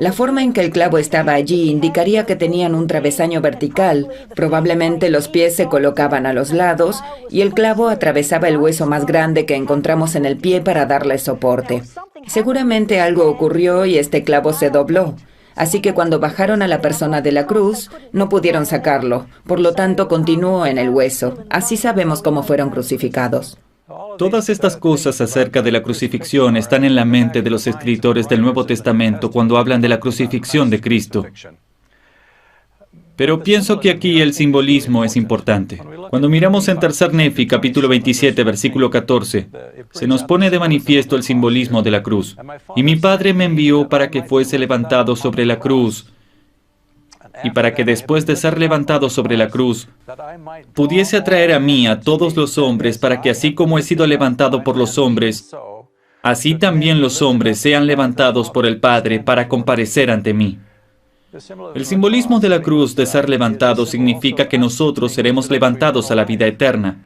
La forma en que el clavo estaba allí indicaría que tenían un travesaño vertical. Probablemente los pies se colocaban a los lados y el clavo atravesaba el hueso más grande que encontramos en el pie para darle soporte. Seguramente algo ocurrió y este clavo se dobló. Así que cuando bajaron a la persona de la cruz, no pudieron sacarlo. Por lo tanto, continuó en el hueso. Así sabemos cómo fueron crucificados. Todas estas cosas acerca de la crucifixión están en la mente de los escritores del Nuevo Testamento cuando hablan de la crucifixión de Cristo. Pero pienso que aquí el simbolismo es importante. Cuando miramos en Tercer Nefi, capítulo 27, versículo 14, se nos pone de manifiesto el simbolismo de la cruz. Y mi Padre me envió para que fuese levantado sobre la cruz, y para que después de ser levantado sobre la cruz, pudiese atraer a mí a todos los hombres, para que así como he sido levantado por los hombres, así también los hombres sean levantados por el Padre para comparecer ante mí. El simbolismo de la cruz de ser levantado significa que nosotros seremos levantados a la vida eterna.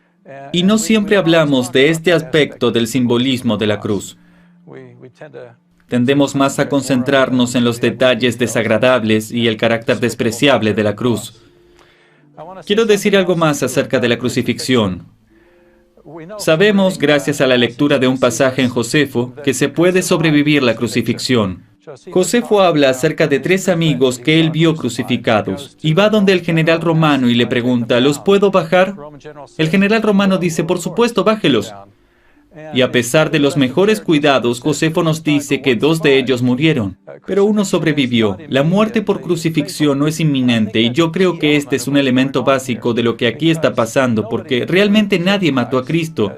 Y no siempre hablamos de este aspecto del simbolismo de la cruz. Tendemos más a concentrarnos en los detalles desagradables y el carácter despreciable de la cruz. Quiero decir algo más acerca de la crucifixión. Sabemos, gracias a la lectura de un pasaje en Josefo, que se puede sobrevivir la crucifixión. Josefo habla acerca de 3 amigos que él vio crucificados, y va donde el general romano y le pregunta, ¿los puedo bajar? El general romano dice, por supuesto, bájelos. Y a pesar de los mejores cuidados, Josefo nos dice que 2 de ellos murieron, pero uno sobrevivió. La muerte por crucifixión no es inminente, y yo creo que este es un elemento básico de lo que aquí está pasando, porque realmente nadie mató a Cristo,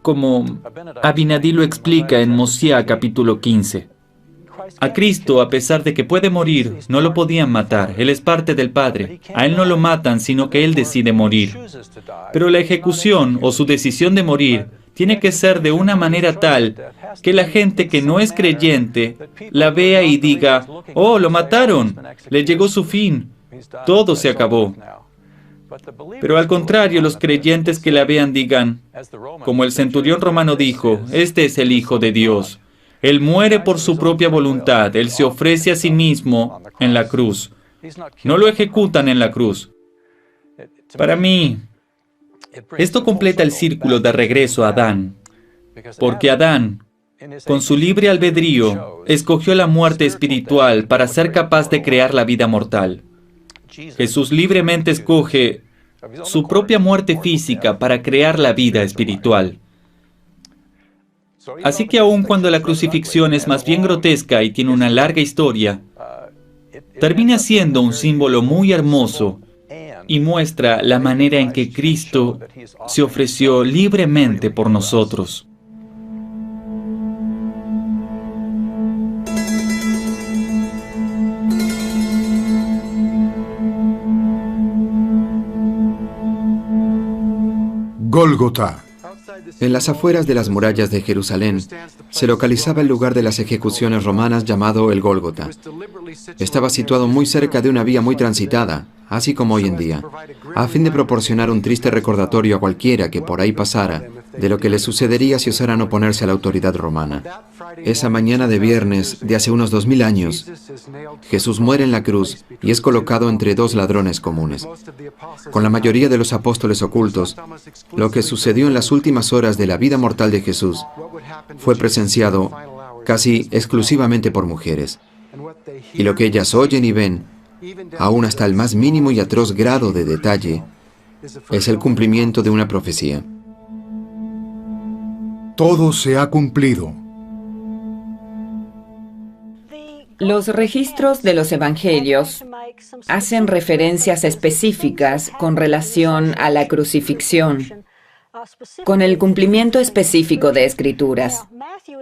como Abinadí lo explica en Mosiah capítulo 15. A Cristo, a pesar de que puede morir, no lo podían matar. Él es parte del Padre. A Él no lo matan, sino que Él decide morir. Pero la ejecución o su decisión de morir tiene que ser de una manera tal que la gente que no es creyente la vea y diga, oh, lo mataron, le llegó su fin, todo se acabó. Pero al contrario, los creyentes que la vean digan, como el centurión romano dijo, este es el Hijo de Dios. Él muere por su propia voluntad, Él se ofrece a sí mismo en la cruz. No lo ejecutan en la cruz. Para mí, esto completa el círculo de regreso a Adán, porque Adán, con su libre albedrío, escogió la muerte espiritual para ser capaz de crear la vida mortal. Jesús libremente escoge su propia muerte física para crear la vida espiritual. Así que aun cuando la crucifixión es más bien grotesca y tiene una larga historia, termina siendo un símbolo muy hermoso y muestra la manera en que Cristo se ofreció libremente por nosotros. Gólgota. En las afueras de las murallas de Jerusalén se localizaba el lugar de las ejecuciones romanas llamado el Gólgota. Estaba situado muy cerca de una vía muy transitada, así como hoy en día, a fin de proporcionar un triste recordatorio a cualquiera que por ahí pasara de lo que le sucedería si osaran oponerse a la autoridad romana. Esa mañana de viernes de hace unos 2000 años, Jesús muere en la cruz y es colocado entre 2 ladrones comunes. Con la mayoría de los apóstoles ocultos, lo que sucedió en las últimas horas de la vida mortal de Jesús fue presenciado casi exclusivamente por mujeres. Y lo que ellas oyen y ven, aún hasta el más mínimo y atroz grado de detalle, es el cumplimiento de una profecía. Todo se ha cumplido. Los registros de los evangelios hacen referencias específicas con relación a la crucifixión, con el cumplimiento específico de Escrituras.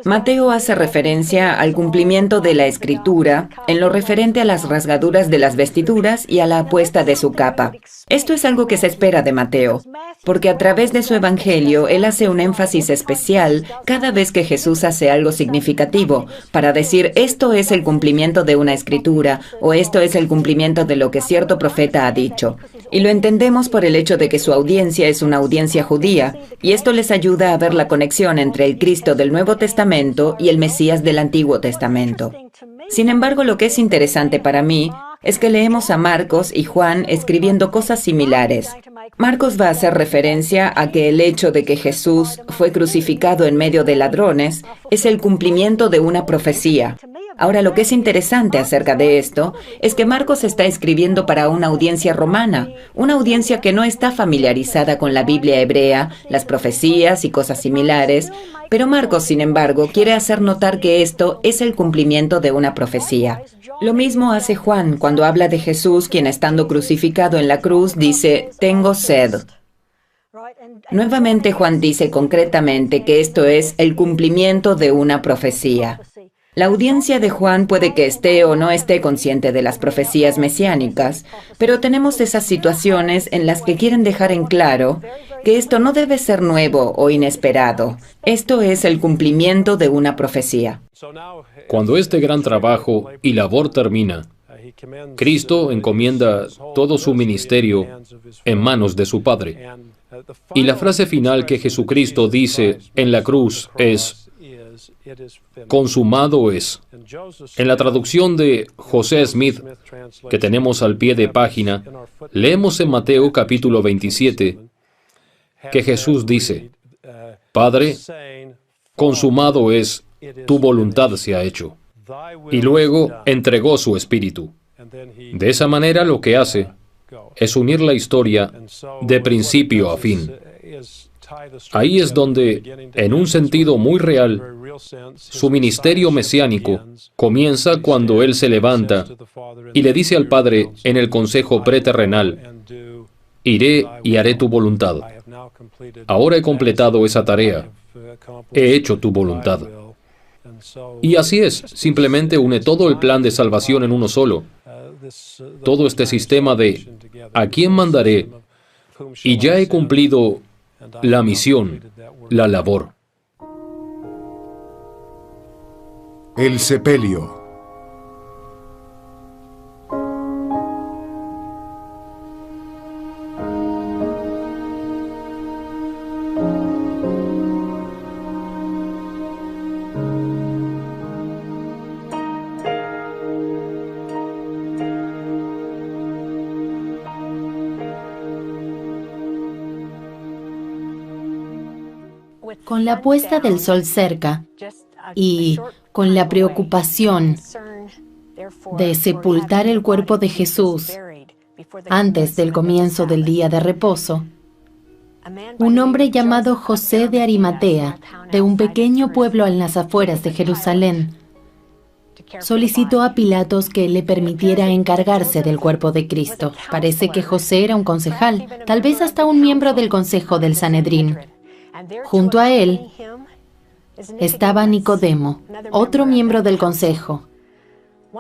Mateo hace referencia al cumplimiento de la Escritura en lo referente a las rasgaduras de las vestiduras y a la apuesta de su capa. Esto es algo que se espera de Mateo, porque a través de su evangelio él hace un énfasis especial cada vez que Jesús hace algo significativo, para decir esto es el cumplimiento de una escritura o esto es el cumplimiento de lo que cierto profeta ha dicho. Y lo entendemos por el hecho de que su audiencia es una audiencia judía, y esto les ayuda a ver la conexión entre el Cristo del Nuevo Testamento y el Mesías del Antiguo Testamento. Sin embargo, lo que es interesante para mí es que leemos a Marcos y Juan escribiendo cosas similares. Marcos va a hacer referencia a que el hecho de que Jesús fue crucificado en medio de ladrones es el cumplimiento de una profecía. Ahora, lo que es interesante acerca de esto es que Marcos está escribiendo para una audiencia romana, una audiencia que no está familiarizada con la Biblia hebrea, las profecías y cosas similares, pero Marcos, sin embargo, quiere hacer notar que esto es el cumplimiento de una profecía. Lo mismo hace Juan cuando habla de Jesús, quien estando crucificado en la cruz dice, «Tengo sed». Nuevamente Juan dice concretamente que esto es el cumplimiento de una profecía. La audiencia de Juan puede que esté o no esté consciente de las profecías mesiánicas, pero tenemos esas situaciones en las que quieren dejar en claro que esto no debe ser nuevo o inesperado. Esto es el cumplimiento de una profecía. Cuando este gran trabajo y labor termina, Cristo encomienda todo su ministerio en manos de su Padre. Y la frase final que Jesucristo dice en la cruz es: consumado es. En la traducción de José Smith, que tenemos al pie de página, leemos en Mateo capítulo 27 que Jesús dice: Padre, consumado es, tu voluntad se ha hecho. Y luego entregó su espíritu. De esa manera lo que hace es unir la historia de principio a fin. Ahí es donde, en un sentido muy real, su ministerio mesiánico comienza cuando Él se levanta y le dice al Padre en el consejo preterrenal: iré y haré tu voluntad. Ahora he completado esa tarea. He hecho tu voluntad. Y así es, simplemente une todo el plan de salvación en uno solo. Todo este sistema de ¿a quién mandaré? Y ya he cumplido la misión, la labor. El sepelio. Con la puesta del sol cerca y con la preocupación de sepultar el cuerpo de Jesús antes del comienzo del día de reposo, un hombre llamado José de Arimatea, de un pequeño pueblo en las afueras de Jerusalén, solicitó a Pilatos que le permitiera encargarse del cuerpo de Cristo. Parece que José era un concejal, tal vez hasta un miembro del consejo del Sanedrín. Junto a él estaba Nicodemo, otro miembro del consejo.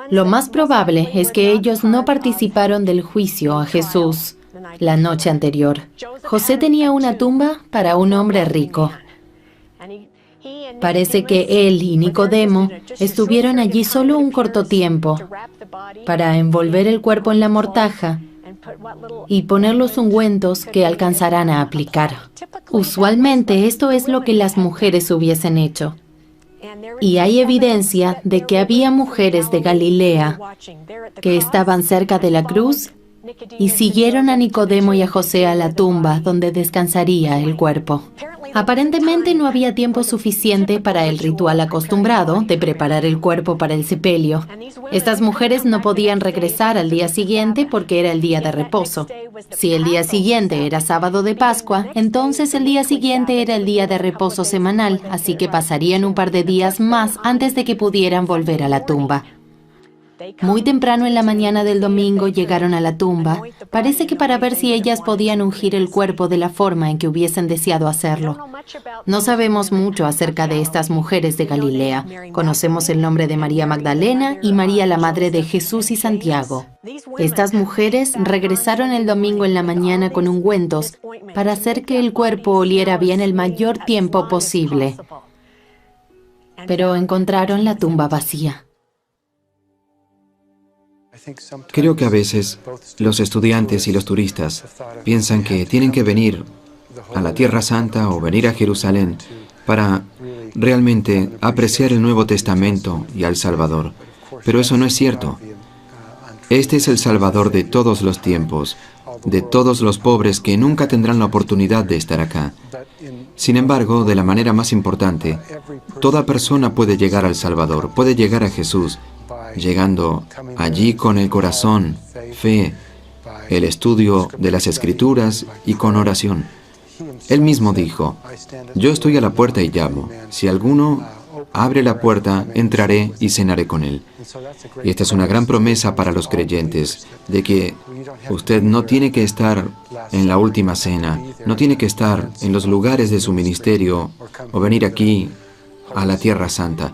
Lo más probable es que ellos no participaron del juicio a Jesús la noche anterior. José tenía una tumba para un hombre rico. Parece que él y Nicodemo estuvieron allí solo un corto tiempo para envolver el cuerpo en la mortaja y poner los ungüentos que alcanzarán a aplicar. Usualmente esto es lo que las mujeres hubiesen hecho. Y hay evidencia de que había mujeres de Galilea que estaban cerca de la cruz y siguieron a Nicodemo y a José a la tumba donde descansaría el cuerpo. Aparentemente no había tiempo suficiente para el ritual acostumbrado de preparar el cuerpo para el sepelio. Estas mujeres no podían regresar al día siguiente porque era el día de reposo. Si el día siguiente era sábado de Pascua, entonces el día siguiente era el día de reposo semanal, así que pasarían un par de días más antes de que pudieran volver a la tumba. Muy temprano en la mañana del domingo llegaron a la tumba, parece que para ver si ellas podían ungir el cuerpo de la forma en que hubiesen deseado hacerlo. No sabemos mucho acerca de estas mujeres de Galilea. Conocemos el nombre de María Magdalena y María, la madre de Jesús y Santiago. Estas mujeres regresaron el domingo en la mañana con ungüentos para hacer que el cuerpo oliera bien el mayor tiempo posible. Pero encontraron la tumba vacía. Creo que a veces los estudiantes y los turistas piensan que tienen que venir a la Tierra Santa o venir a Jerusalén para realmente apreciar el Nuevo Testamento y al Salvador. Pero eso no es cierto. Este es el Salvador de todos los tiempos, de todos los pobres que nunca tendrán la oportunidad de estar acá. Sin embargo, de la manera más importante, toda persona puede llegar al Salvador, puede llegar a Jesús, llegando allí con el corazón, fe, el estudio de las Escrituras y con oración. Él mismo dijo: yo estoy a la puerta y llamo. Si alguno abre la puerta, entraré y cenaré con él. Y esta es una gran promesa para los creyentes, de que usted no tiene que estar en la última cena, no tiene que estar en los lugares de su ministerio o venir aquí a la Tierra Santa,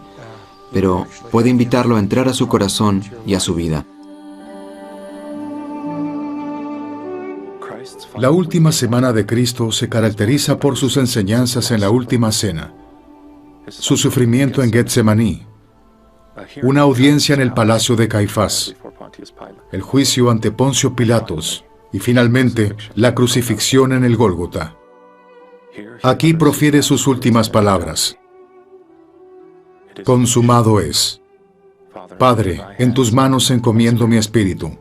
pero puede invitarlo a entrar a su corazón y a su vida. La última semana de Cristo se caracteriza por sus enseñanzas en la última cena, su sufrimiento en Getsemaní, una audiencia en el palacio de Caifás, el juicio ante Poncio Pilatos y finalmente la crucifixión en el Gólgota. Aquí profiere sus últimas palabras. Consumado es. Padre, en tus manos encomiendo mi espíritu.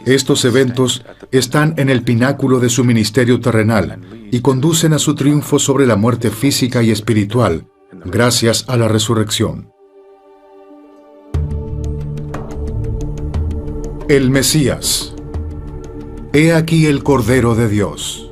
Estos eventos están en el pináculo de su ministerio terrenal y conducen a su triunfo sobre la muerte física y espiritual, gracias a la resurrección. El Mesías. He aquí el Cordero de Dios.